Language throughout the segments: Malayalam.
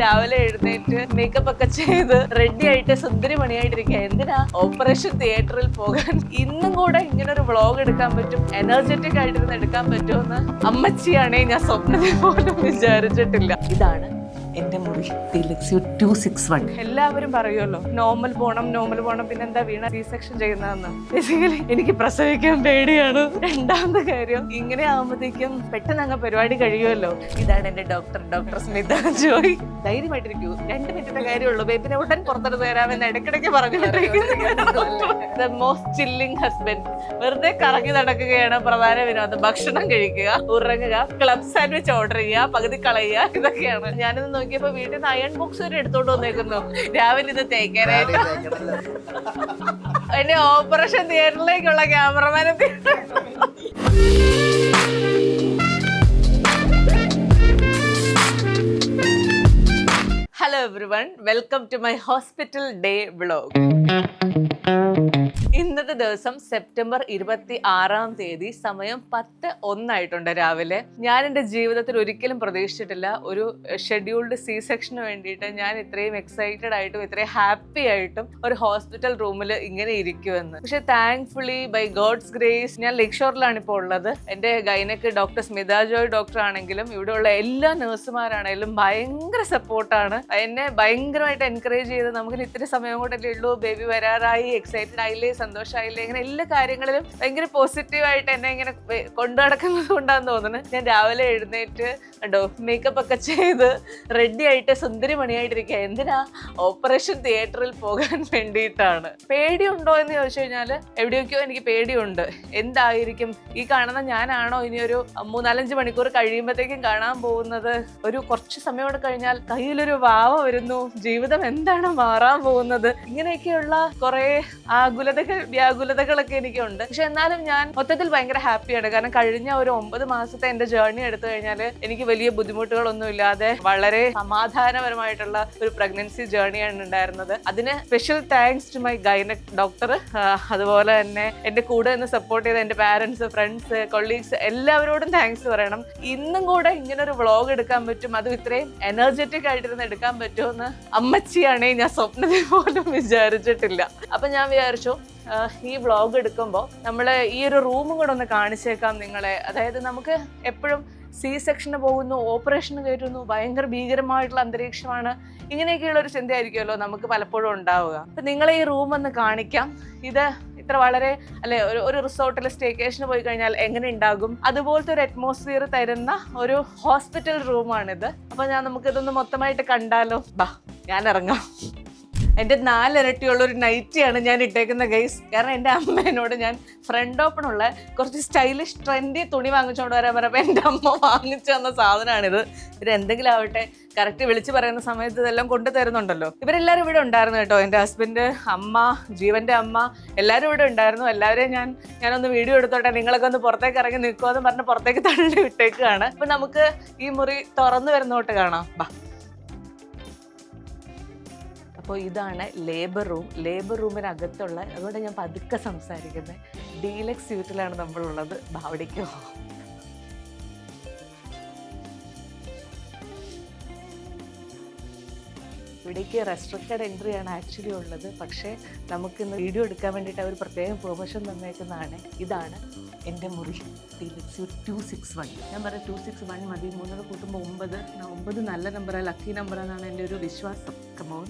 രാവിലെ എഴുന്നേറ്റ് മേക്കപ്പ് ഒക്കെ ചെയ്ത് റെഡി ആയിട്ട് സുന്ദരി മണിയായിട്ടിരിക്കുക. എന്തിനാ? ഓപ്പറേഷൻ തിയേറ്ററിൽ പോകാൻ. ഇന്നും കൂടെ ഇങ്ങനെ ഒരു വ്ളോഗ് എടുക്കാൻ പറ്റും, എനർജറ്റിക് ആയിട്ടിരുന്ന് എടുക്കാൻ പറ്റുമെന്ന് അമ്മച്ചിയാണേ ഞാൻ സ്വപ്നത്തിൽ പോലും വിചാരിച്ചിട്ടില്ല. ഇതാണ് എന്റെ മുറി, ഡീലക്സ് 261. എല്ലാവരും പറയുമല്ലോ നോർമൽ പോണം, പിന്നെന്താ വീണ സി സെക്ഷൻ ചെയ്യുന്നതെന്ന്. ബേസിക്കലി എനിക്ക് പ്രസവിക്കാൻ പേടിയാണ്. രണ്ടാമത്തെ കാര്യം, ഇങ്ങനെ ആകുമ്പോഴത്തേക്കും പെട്ടെന്ന് അങ്ങ് പരിപാടി കഴിയുമല്ലോ. ഇതാണ് എന്റെ ഡോക്ടർ സ്മിത ജോയ്. ധൈര്യമായിട്ടിരിക്കൂ, 2 മിനിറ്റിന്റെ കാര്യമുള്ളൂ, ബേബിനെ ഉടൻ പുറത്തെടുത്ത് തരാമെന്ന് ഇടയ്ക്കിടയ്ക്ക് പറഞ്ഞുകൊണ്ടിരിക്കുന്നത്. Most chilling husband. വെറുതെ കറങ്ങി നടക്കുകയാണ് പ്രധാന വിനോദം. ഭക്ഷണം കഴിക്കുക, ഉറങ്ങുക, ക്ലബ് സാൻഡ്വിച്ച് ഓർഡർ ചെയ്യുക, പകുതി കളയുക, ഇതൊക്കെയാണ്. ഞാനിത് നോക്കിയപ്പോ വീട്ടിൽ നിന്ന് അയൺ ബോക്സ് വരെ എടുത്തോണ്ട് വന്നേക്കുന്നു രാവിലെ ഇത് തേക്കാനായിട്ട്. എന്റെ ഓപ്പറേഷൻ തിയേറ്ററിലേക്കുള്ള ക്യാമറമാനെ. Hello everyone, welcome to my hospital day vlog. ഇന്നത്തെ ദിവസം സെപ്റ്റംബർ 26-ാം തീയതി, സമയം 10:01 രാവിലെ. ഞാൻ എൻ്റെ ജീവിതത്തിൽ ഒരിക്കലും പ്രതീക്ഷിച്ചിട്ടില്ല ഒരു ഷെഡ്യൂൾഡ് സി സെക്ഷന് വേണ്ടിയിട്ട് ഞാൻ ഇത്രയും എക്സൈറ്റഡ് ആയിട്ടും ഇത്രയും ഹാപ്പി ആയിട്ടും ഒരു ഹോസ്പിറ്റൽ റൂമിൽ ഇങ്ങനെ ഇരിക്കുമെന്ന്. പക്ഷെ താങ്ക്ഫുള്ളി ബൈ ഗോഡ്സ് ഗ്രേസ് ഞാൻ ലേക്ക് ഷോറിലാണ് ഇപ്പോൾ ഉള്ളത്. എൻ്റെ gynaec doctor Smitha Joy doctor ആണെങ്കിലും ഇവിടെയുള്ള എല്ലാ നഴ്സുമാരാണെങ്കിലും ഭയങ്കര സപ്പോർട്ടാണ്. എന്നെ ഭയങ്കരമായിട്ട് എൻകറേജ് ചെയ്ത് നമുക്കിന് ഇത്തിരി സമയം കൊണ്ടല്ലേ ഉള്ളൂ, ബേബി വരാറായി, എക്സൈറ്റഡ് ആയില്ലേ, സന്തോഷമായില്ലേ, ഇങ്ങനെ എല്ലാ കാര്യങ്ങളിലും ഭയങ്കര പോസിറ്റീവായിട്ട് എന്നെ ഇങ്ങനെ കൊണ്ടു നടക്കുന്നത് കൊണ്ടാന്ന് തോന്നുന്നത്. ഞാൻ രാവിലെ എഴുന്നേറ്റ് മേക്കപ്പ് ഒക്കെ ചെയ്ത് റെഡി ആയിട്ട് സുന്ദരി മണിയായിട്ടിരിക്കുക. എന്തിനാ? ഓപ്പറേഷൻ തിയേറ്ററിൽ പോകാൻ വേണ്ടിയിട്ടാണ്. പേടിയുണ്ടോ എന്ന് ചോദിച്ചു കഴിഞ്ഞാൽ എവിടെയൊക്കെയോ എനിക്ക് പേടിയുണ്ട്. എന്തായിരിക്കും ഈ കാണുന്ന ഞാനാണോ ഇനി ഒരു 3-4 മണിക്കൂർ കഴിയുമ്പോഴത്തേക്കും കാണാൻ പോകുന്നത്? ഒരു കുറച്ച് സമയം കൂടെ കഴിഞ്ഞാൽ കയ്യിലൊരു വാവ വരുന്നു, ജീവിതം എന്താണ് മാറാൻ പോകുന്നത്? ഇങ്ങനെയൊക്കെയുള്ള കുറെ വ്യാകുലതകളൊക്കെ എനിക്കുണ്ട്. പക്ഷെ എന്നാലും ഞാൻ മൊത്തത്തിൽ ഭയങ്കര ഹാപ്പിയാണ്. കാരണം കഴിഞ്ഞ ഒരു 9 മാസത്തെ എന്റെ ജേർണി എടുത്തു കഴിഞ്ഞാൽ എനിക്ക് വലിയ ബുദ്ധിമുട്ടുകളൊന്നും ഇല്ലാതെ വളരെ സമാധാനപരമായിട്ടുള്ള ഒരു പ്രഗ്നൻസി ജേർണിയാണ് ഉണ്ടായിരുന്നത്. അതിന് special thanks to my gynaec doctor. അതുപോലെ തന്നെ എന്റെ കൂടെ നിന്ന് സപ്പോർട്ട് ചെയ്ത എന്റെ പാരന്റ്സ്, ഫ്രണ്ട്സ്, കൊളീഗ്സ് എല്ലാവരോടും താങ്ക്സ് പറയണം. ഇന്നും കൂടെ ഇങ്ങനെ ഒരു വ്ളോഗ് എടുക്കാൻ പറ്റും, അതും ഇത്രയും എനർജറ്റിക് ആയിട്ടിരുന്ന് എടുക്കാൻ പറ്റുമെന്ന് അമ്മച്ചിയാണേ ഞാൻ സ്വപ്നത്തിൽ പോലും വിചാരിച്ചിട്ടില്ല. അപ്പൊ ഞാൻ വിചാരിച്ചു ഈ വ്ളോഗ് എടുക്കുമ്പോൾ നമ്മൾ ഈ ഒരു റൂമും കൂടെ ഒന്ന് കാണിച്ചേക്കാം നിങ്ങളെ. അതായത് നമുക്ക് എപ്പോഴും സി സെക്ഷന് പോകുന്നു, ഓപ്പറേഷന് കയറ്റുന്നു, ഭയങ്കര ഭീകരമായിട്ടുള്ള അന്തരീക്ഷമാണ്, ഇങ്ങനെയൊക്കെയുള്ള ഒരു ചിന്തയായിരിക്കുമല്ലോ നമുക്ക് പലപ്പോഴും ഉണ്ടാവുക. അപ്പം നിങ്ങളെ ഈ റൂം ഒന്ന് കാണിക്കാം. ഇത് ഇത്ര വളരെ ഒരു റിസോർട്ടിൽ സ്റ്റേക്കേഷന് പോയി കഴിഞ്ഞാൽ എങ്ങനെ ഉണ്ടാകും അതുപോലത്തെ ഒരു അറ്റ്മോസ്ഫിയർ തരുന്ന ഒരു ഹോസ്പിറ്റൽ റൂമാണിത്. അപ്പൊ നമുക്കിതൊന്ന് മൊത്തമായിട്ട് കണ്ടാലോ? ബാ, ഞാൻ ഇറങ്ങാം. എൻ്റെ 4 ഇരട്ടിയുള്ള ഒരു നൈറ്റിയാണ് ഞാൻ ഇട്ടേക്കുന്ന ഗൈസ്. കാരണം എൻ്റെ അമ്മ എന്നോട് ഞാൻ ഫ്രണ്ട് ഓപ്പൺ ഉള്ള കുറച്ച് സ്റ്റൈലിഷ് ട്രെൻഡി തുണി വാങ്ങിച്ചുകൊണ്ട് വരാൻ പറഞ്ഞപ്പോൾ എൻ്റെ അമ്മ വാങ്ങിച്ചു തന്ന സാധനമാണിത്. ഇവരെന്തെങ്കിലും ആവട്ടെ, കറക്റ്റ് വിളിച്ച് പറയുന്ന സമയത്ത് ഇതെല്ലാം കൊണ്ടു തരുന്നുണ്ടല്ലോ. ഇവരെല്ലാവരും ഇവിടെ ഉണ്ടായിരുന്നു കേട്ടോ. എൻ്റെ ഹസ്ബൻഡ്, അമ്മ, ജീവൻ്റെ അമ്മ, എല്ലാവരും ഇവിടെ ഉണ്ടായിരുന്നു. എല്ലാവരെയും ഞാനൊന്ന് വീഡിയോ എടുത്തോട്ടെ, നിങ്ങളൊക്കെ ഒന്ന് പുറത്തേക്ക് ഇറങ്ങി നിൽക്കുമെന്ന് പറഞ്ഞ് പുറത്തേക്ക് തള്ളി വിട്ടേക്കാണ്. അപ്പം നമുക്ക് ഈ മുറി തുറന്നു വരുന്നോട്ട് കാണാം. ബാ. അപ്പോൾ ഇതാണ് ലേബർ റൂമിനകത്തുള്ള, അതുകൊണ്ട് ഞാൻ പതുക്കെ സംസാരിക്കുന്നത്. ഡീലക്സ് സ്യൂട്ടിലാണ് നമ്മളുള്ളത്. അവിടേക്കോ ഇവിടേക്ക് റെസ്ട്രിക്റ്റഡ് എൻട്രി ആണ് ആക്ച്വലി ഉള്ളത്. പക്ഷേ നമുക്കിന്ന് വീഡിയോ എടുക്കാൻ വേണ്ടിയിട്ട് അവർ പ്രത്യേകം പെർമിഷൻ തന്നേക്കുന്നതാണ്. ഇതാണ് എൻ്റെ മുറി, ഡീലക്സ് 261. ഞാൻ പറയാം 261 മതി, 3 കൂട്ടുമ്പോൾ 9. 9 നല്ല നമ്പറാണ്, ലക്കി നമ്പറാണെന്നാണ് എൻ്റെ ഒരു വിശ്വാസം. കമോൺ.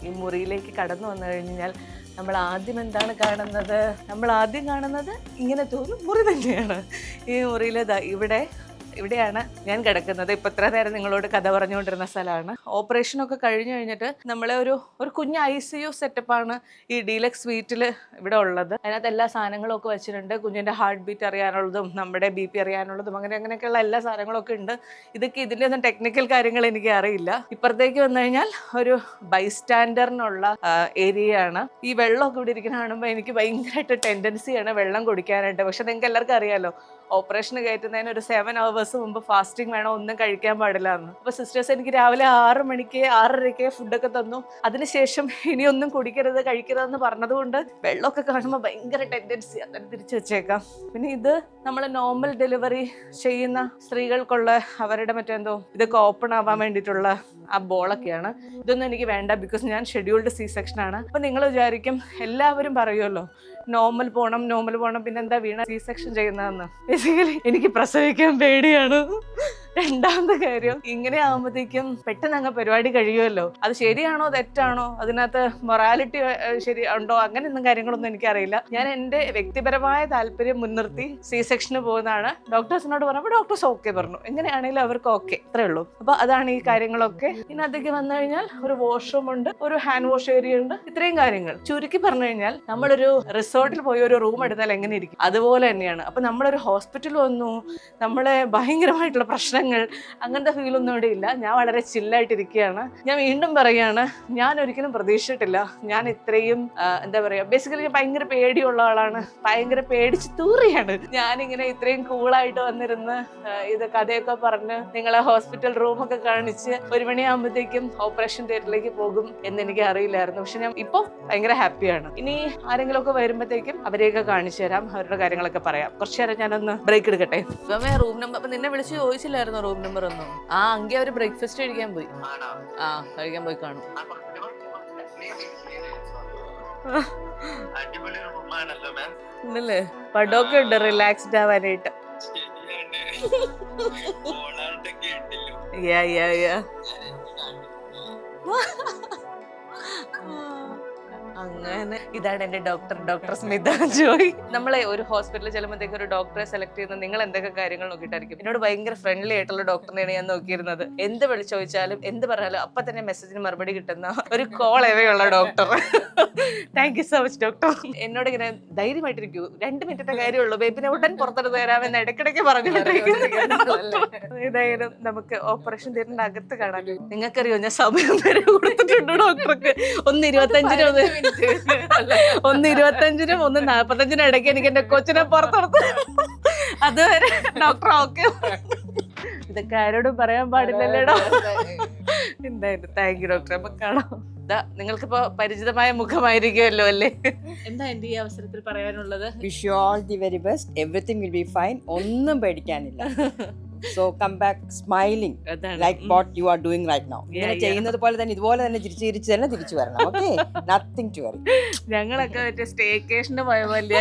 ഈ മുറിയിലേക്ക് കടന്നു വന്നു കഴിഞ്ഞാൽ നമ്മൾ ആദ്യം എന്താണ് കാണുന്നത്? നമ്മൾ ആദ്യം കാണുന്നത് ഇങ്ങനത്തെ ഒരു മുറി തന്നെയാണ്. ഈ മുറിയിൽ ഇവിടെയാണ് ഞാൻ കിടക്കുന്നത്. ഇപ്പം ഇത്ര നേരം നിങ്ങളോട് കഥ പറഞ്ഞുകൊണ്ടിരുന്ന സ്ഥലമാണ്. ഓപ്പറേഷനൊക്കെ കഴിഞ്ഞ് കഴിഞ്ഞിട്ട് നമ്മളെ ഒരു കുഞ്ഞ് ICU സെറ്റപ്പാണ് ഈ ഡീലക്സ് സ്വീറ്റിൽ ഇവിടെ ഉള്ളത്. അതിനകത്ത് എല്ലാ സാധനങ്ങളും ഒക്കെ വെച്ചിട്ടുണ്ട്. കുഞ്ഞിൻ്റെ ഹാർട്ട് ബീറ്റ് അറിയാനുള്ളതും നമ്മുടെ BP അറിയാനുള്ളതും അങ്ങനെയൊക്കെയുള്ള എല്ലാ സാധനങ്ങളൊക്കെ ഉണ്ട്. ഇതിൻ്റെ ഒന്നും ടെക്നിക്കൽ കാര്യങ്ങൾ എനിക്ക് അറിയില്ല. ഇപ്പുറത്തേക്ക് വന്നു കഴിഞ്ഞാൽ ഒരു ബൈസ്റ്റാൻഡറിനുള്ള ഏരിയയാണ്. ഈ വെള്ളമൊക്കെ ഇവിടെ ഇരിക്കുന്ന കാണുമ്പോൾ എനിക്ക് ഭയങ്കരമായിട്ട് ടെൻഡൻസിയാണ് വെള്ളം കുടിക്കാനായിട്ട്. പക്ഷെ നിങ്ങൾക്ക് എല്ലാവർക്കും അറിയാമല്ലോ, ഓപ്പറേഷന് കയറ്റുന്നതിന് ഒരു 7 hours മുമ്പ് ഫാസ്റ്റിംഗ് വേണം, ഒന്നും കഴിക്കാൻ പാടില്ല എന്ന്. അപ്പൊ സിസ്റ്റേഴ്സ് എനിക്ക് രാവിലെ 6 മണിക്ക് 6:30 ഫുഡൊക്കെ തന്നു. അതിനുശേഷം ഇനിയൊന്നും കുടിക്കരുത് കഴിക്കരുതെന്ന് പറഞ്ഞതുകൊണ്ട് വെള്ളമൊക്കെ കാണുമ്പോൾ ഭയങ്കര ടെൻഡൻസി, അങ്ങനെ തിരിച്ചു വെച്ചേക്കാം. പിന്നെ ഇത് നമ്മൾ നോർമൽ ഡെലിവറി ചെയ്യുന്ന സ്ത്രീകൾക്കുള്ള അവരുടെ മറ്റെന്തോ ഇതൊക്കെ ഓപ്പൺ ആവാൻ വേണ്ടിയിട്ടുള്ള ആ ബോളൊക്കെയാണ്. ഇതൊന്നും എനിക്ക് വേണ്ട, ബിക്കോസ് ഞാൻ ഷെഡ്യൂൾഡ് സി സെക്ഷൻ ആണ്. അപ്പൊ നിങ്ങൾ വിചാരിക്കും എല്ലാവരും പറയുമല്ലോ നോർമൽ പോണം പിന്നെന്താ വീണ സി സെക്ഷൻ ചെയ്യുന്നതെന്ന്. ബേസിക്കലി എനിക്ക് പ്രസവിക്കാൻ പേടിയാണ്. രണ്ടാമത്തെ കാര്യം, ഇങ്ങനെ ആകുമ്പോഴത്തേക്കും പെട്ടെന്ന് അങ്ങ് പരിപാടി കഴിയുമല്ലോ. അത് ശരിയാണോ തെറ്റാണോ, അതിനകത്ത് മൊറാലിറ്റി ശരി ഉണ്ടോ, അങ്ങനെയൊന്നും കാര്യങ്ങളൊന്നും എനിക്കറിയില്ല. ഞാൻ എൻ്റെ വ്യക്തിപരമായ താല്പര്യം മുൻനിർത്തി സി സെക്ഷന് പോകുന്നതാണ്. ഡോക്ടേഴ്സിനോട് പറഞ്ഞപ്പോൾ ഡോക്ടേഴ്സ് ഓക്കെ പറഞ്ഞു, എങ്ങനെയാണെങ്കിലും അവർക്ക് ഓക്കെ, അത്രേ ഉള്ളൂ. അപ്പൊ അതാണ് ഈ കാര്യങ്ങളൊക്കെ. ഇതിനകത്തേക്ക് വന്നു കഴിഞ്ഞാൽ ഒരു വാഷ്റൂം ഉണ്ട്, ഒരു ഹാൻഡ് വാഷ് ഏരിയ ഉണ്ട്, ഇത്രയും കാര്യങ്ങൾ. ചുരുക്കി പറഞ്ഞു കഴിഞ്ഞാൽ നമ്മളൊരു റിസോർട്ടിൽ പോയി ഒരു റൂം എടുത്താൽ എങ്ങനെ ഇരിക്കും അതുപോലെ തന്നെയാണ്. അപ്പൊ നമ്മളൊരു ഹോസ്പിറ്റൽ വന്നു, നമ്മളെ ഭയങ്കരമായിട്ടുള്ള പ്രശ്നങ്ങൾ, അങ്ങനത്തെ ഫീലൊന്നും ഇവിടെ ഇല്ല. ഞാൻ വളരെ ചില്ലായിട്ടിരിക്കുകയാണ്. ഞാൻ വീണ്ടും പറയുകയാണ്, ഞാൻ ഒരിക്കലും പ്രതീക്ഷിച്ചിട്ടില്ല ഞാൻ ഇത്രയും എന്താ പറയാ, ബേസിക്കലി ഭയങ്കര പേടിയുള്ള ആളാണ്, ഭയങ്കര പേടിച്ച് തൂറിയാണ്. ഞാനിങ്ങനെ ഇത്രയും കൂളായിട്ട് വന്നിരുന്ന് ഇത് കഥയൊക്കെ പറഞ്ഞ് നിങ്ങളെ ഹോസ്പിറ്റൽ റൂമൊക്കെ കാണിച്ച് 1 മണിയാകുമ്പോഴത്തേക്കും ഓപ്പറേഷൻ തിയേറ്ററിലേക്ക് പോകും എന്ന് എനിക്ക് അറിയില്ലായിരുന്നു. പക്ഷെ ഞാൻ ഇപ്പൊ ഭയങ്കര ഹാപ്പിയാണ്. ഇനി ആരെങ്കിലും ഒക്കെ വരുമ്പോഴത്തേക്കും അവരെയൊക്കെ കാണിച്ചു തരാം, അവരുടെ കാര്യങ്ങളൊക്കെ പറയാം. കുറച്ചു നേരം ഞാനൊന്ന് ബ്രേക്ക് എടുക്കട്ടെ. റൂം നമ്പർ അപ്പൊ നിന്നെ വിളിച്ച് ചോദിച്ചില്ലായിരുന്നു റൂം നമ്പർ ഒന്നും? അങ്കി അവര് ബ്രേക്ക്ഫാസ്റ്റ് കഴിക്കാൻ പോയി. കഴിക്കാൻ പോയി കാണും. ഉണ്ടല്ലേ, പടമൊക്കെ ഉണ്ട് റിലാക്സ്ഡ് ആവാനായിട്ട്. അങ്ങനെ ഇതാണ് എന്റെ ഡോക്ടർ സ്മിത ജോയ്. നമ്മളെ ഒരു ഹോസ്പിറ്റലിൽ ചെല്ലുമ്പോഴത്തേക്ക് ഒരു ഡോക്ടറെ സെലക്ട് ചെയ്യുന്നത് നിങ്ങൾ എന്തൊക്കെ കാര്യങ്ങൾ നോക്കിയിട്ടായിരിക്കും. എന്നോട് ഭയങ്കര ഫ്രണ്ട്ലി ആയിട്ടുള്ള ഡോക്ടറിനെയാണ് ഞാൻ നോക്കിയിരുന്നത്. എന്ത് വിളിച്ചു ചോദിച്ചാലും എന്ത് പറഞ്ഞാലും അപ്പൊ തന്നെ മെസ്സേജിന് മറുപടി കിട്ടുന്ന ഒരു കോൾ എവയുള്ള doctor. Thank you so much doctor. എന്നോട് ഇങ്ങനെ ധൈര്യമായിട്ടിരിക്കൂ, 2 മിനിറ്റത്തെ കാര്യമുള്ളൂ, ബേബിനെ ഉടൻ പുറത്തെടുത്ത് തരാമെന്ന് ഇടയ്ക്കിടയ്ക്ക് പറഞ്ഞുകൊണ്ടിരിക്കുന്നു. ഏതായാലും നമുക്ക് ഓപ്പറേഷൻ തിയേറ്ററിന്റെ അകത്ത് കാണാൻ. നിങ്ങൾക്കറിയോ ഞാൻ സമയം വരെ കൊടുത്തിട്ടുണ്ട് ഡോക്ടർക്ക്. 1:25 1:25 1:45 ഇടയ്ക്ക് എനിക്ക് എന്റെ കൊച്ചിനെ പുറത്തെടുത്ത്. അതുവരെ ഡോക്ടർ ഓക്കെ. ഇതൊക്കെ ആരോടും പറയാൻ പാടില്ലല്ലേടോ. എന്തായാലും താങ്ക് യു ഡോക്ടർ. അപ്പൊ കാണാം. നിങ്ങൾക്കിപ്പോ പരിചിതമായ മുഖമായിരിക്കുമല്ലോ അല്ലേ? എന്താ എന്റെ ഈ അവസരത്തിൽ പറയാനുള്ളത്? Wish you all the very best. Everything will be fine. ഒന്നും പേടിക്കാനില്ല. So come back smiling like what you are doing right now. ഇങ്ങനെ ചെയ്യുന്നത് പോലെ തന്നെ ഇതുപോലെ തന്നെ ചിരിച്ച് തന്നെ തിരിച്ചു വരണം. Okay, nothing to worry. ഞങ്ങളൊക്കെ മറ്റേ സ്റ്റേക്കേഷന് പോയ പോലെ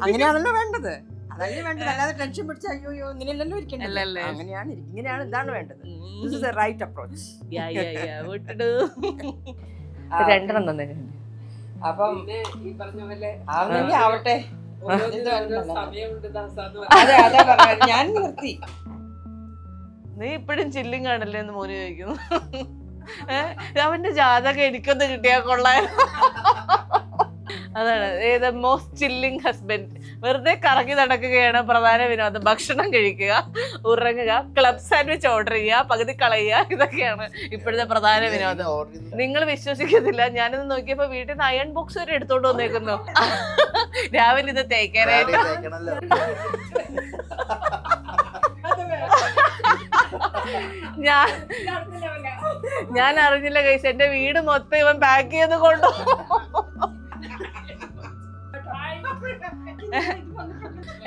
അങ്ങനെയാണല്ലോ വേണ്ടത്. അതല്ലേ വേണ്ടത്. അല്ലാതെ ടെൻഷൻ പിടിച്ച് അയ്യോ ഇങ്ങനെയല്ലല്ലോ ഇരിക്കേണ്ടത്. അങ്ങനെയാണ് ഇങ്ങനെയാണ്, ഇതാണ് വേണ്ടത്. This is the right approach. രണ്ടെണ്ണം തന്നെ. അപ്പം ഈ പറഞ്ഞ പോലെ ആവട്ടെ. അതെ പറഞ്ഞു, ഞാൻ നിർത്തി. നീ ഇപ്പഴും ചില്ലിങ് ആണല്ലേ എന്ന് മോന് ചോദിക്കുന്നു. അവന്റെ ജാതകം എനിക്കൊന്ന് കിട്ടിയാ കൊള്ളാൻ. അതാണ് മോസ്റ്റ് ചില്ലിങ് ഹസ്ബൻഡ്. വെറുതെ കറങ്ങി നടക്കുകയാണ് പ്രധാന വിനോദം. ഭക്ഷണം കഴിക്കുക, ഉറങ്ങുക, ക്ലബ് സാൻഡ്വിച്ച് ഓർഡർ ചെയ്യുക, പകുതി കളയുക, ഇതൊക്കെയാണ് ഇപ്പോഴത്തെ പ്രധാന വിനോദം. നിങ്ങൾ വിശ്വസിക്കത്തില്ല, ഞാനിത് നോക്കിയപ്പോ വീട്ടിൽ നിന്ന് അയൺ ബോക്സ് വരെ എടുത്തോണ്ട് വന്നേക്കുന്നു രാവിലെ ഇത് തേക്കാനായിട്ട്. ഞാൻ അറിഞ്ഞില്ല ഗൈസ്, എന്റെ വീട് മൊത്തം ഇവൻ പാക്ക് ചെയ്ത് കൊണ്ടു.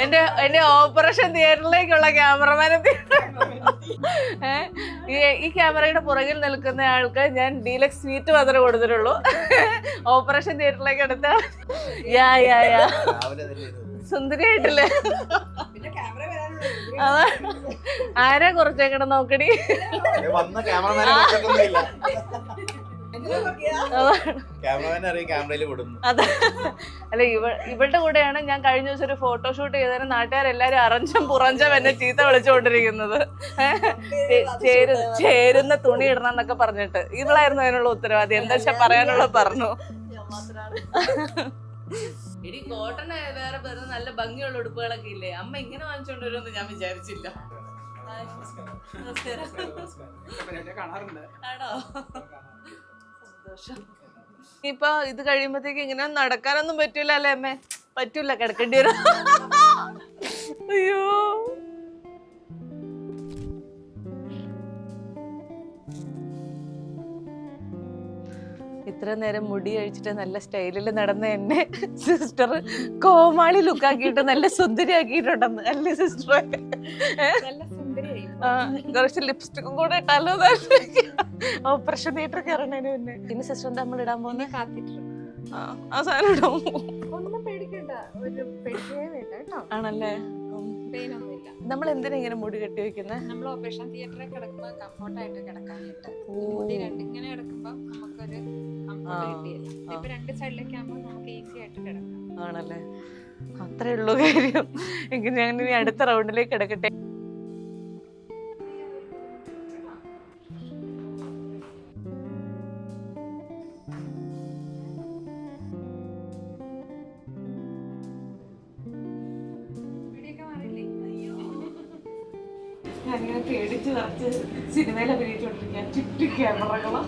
എന്റെ ഓപ്പറേഷൻ തിയേറ്ററിലേക്കുള്ള ക്യാമറമാനെ ഈ ക്യാമറയുടെ പുറകിൽ നിൽക്കുന്ന ആൾക്ക് ഞാൻ ഡീലക്സ് സ്വീറ്റ് മാത്രമേ കൊടുത്തിട്ടുള്ളൂ. ഓപ്പറേഷൻ തിയേറ്ററിലേക്ക് എടുത്ത സുന്ദരിയായിട്ടില്ലേ? ആരാ കുറച്ചേക്കട നോക്കടി. അല്ല ഇവളുടെ കൂടെയാണ് ഞാൻ കഴിഞ്ഞ ദിവസം ഒരു ഫോട്ടോഷൂട്ട് ചെയ്തതിന് നാട്ടുകാരെല്ലാരും അറഞ്ചം പുറഞ്ചം എന്നെ ചീത്ത വിളിച്ചുകൊണ്ടിരിക്കുന്നത്. ചേരുന്ന തുണി ഇടണം എന്നൊക്കെ പറഞ്ഞിട്ട്. ഇവളായിരുന്നു അതിനുള്ള ഉത്തരവാദി. എന്താ വെച്ചാ പറയാനുള്ള പറഞ്ഞു. എടി കോട്ടൺ വേറെ വേറെ നല്ല ഭംഗിയുള്ള ഉടുപ്പുകളൊക്കെ ഇല്ലേ, അമ്മ ഇങ്ങനെ വാങ്ങിച്ചോണ്ട് വരുമെന്ന് ഞാൻ വിചാരിച്ചില്ല. ആണോ? ഇപ്പൊ ഇത് കഴിയുമ്പോഴത്തേക്ക് ഇങ്ങനെ നടക്കാനൊന്നും പറ്റൂല അല്ലേ അമ്മേ? പറ്റൂല, കിടക്കേണ്ടി വരും. അയ്യോ ഇത്ര നേരം മുടി കഴിച്ചിട്ട് നല്ല സ്റ്റൈലിൽ നടന്ന എന്നെ സിസ്റ്റർ കോമാളി ലുക്കാക്കിയിട്ട് നല്ല സുന്ദരിയാക്കിയിട്ടുണ്ടെന്ന് അല്ലേ സിസ്റ്റർ? കുറച്ച് ലിപ്സ്റ്റിക്കും കൂടെ ഇട്ടാലോ ഓപ്പറേഷൻ തിയേറ്റർ കയറണേന് മുന്നേ. പിന്നെ സിസ്റ്റർ നമ്മൾ ഇടാൻ പോകുന്ന ആ സാധനം ഇടും. ആണല്ലേ? നമ്മൾ എന്തിനാ ഇങ്ങനെ മുടി കെട്ടി വെക്കുന്നത്? നമ്മൾ ഓപ്പറേഷൻ തിയേറ്ററിൽ കിടക്കുമ്പോൾ കംഫോർട്ടായിട്ട് കിടക്കാനായിട്ട്. മുടി രണ്ടിങ്ങനെ കിടക്കുമ്പോൾ നമുക്കൊരു കംഫോർട്ട് കിട്ടിയില്ല. ഇപ്പൊ രണ്ട് സൈഡിലേക്ക് ആകുമ്പോൾ നമുക്ക് ഈസി ആയിട്ട് കിടക്കാം. ആണല്ലേ? അത്രേ ഉള്ളൂ കാര്യം. എങ്കിൽ ഞാൻ ഇനി അടുത്ത റൗണ്ടിലേക്ക് കിടക്കട്ടെ. ഞാനിങ്ങനെ പേടിച്ച് നിറച്ച് സിനിമയിൽ അഭിനയിച്ചോണ്ടിരിക്കുക. ചുറ്റും ക്യാമറകളോ